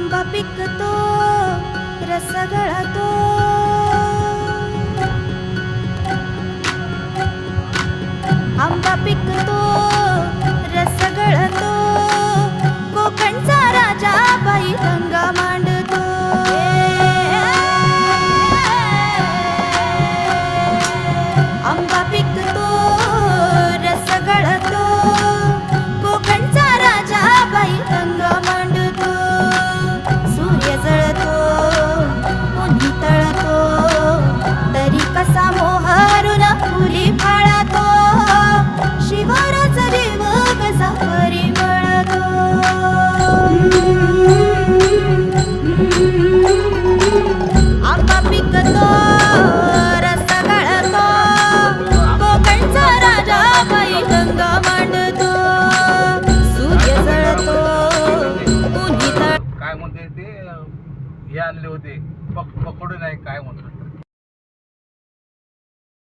आंबा पिकतो रस गळतो, आंबा पिकतो रस गळतो, कोकणचा राजा बाई दंगा मांडतो. आंबा पिकतो रस गळतो, कोकणचा राजा बाई दंगा मांडतो. सूर्य जळतो उन्ही तळतो, तरी कसा मोहरून फुली फाळतो. शिवाराचा देव कसा परिमळतो. आंबा पिकतो रस गळतो, कोकणचा राजा बाई दंगा मांडतो. सूर्य जळतो उन्ही तळतो. काय म्हणते ते हे आणले होते पकडून आहे काय म्हणतात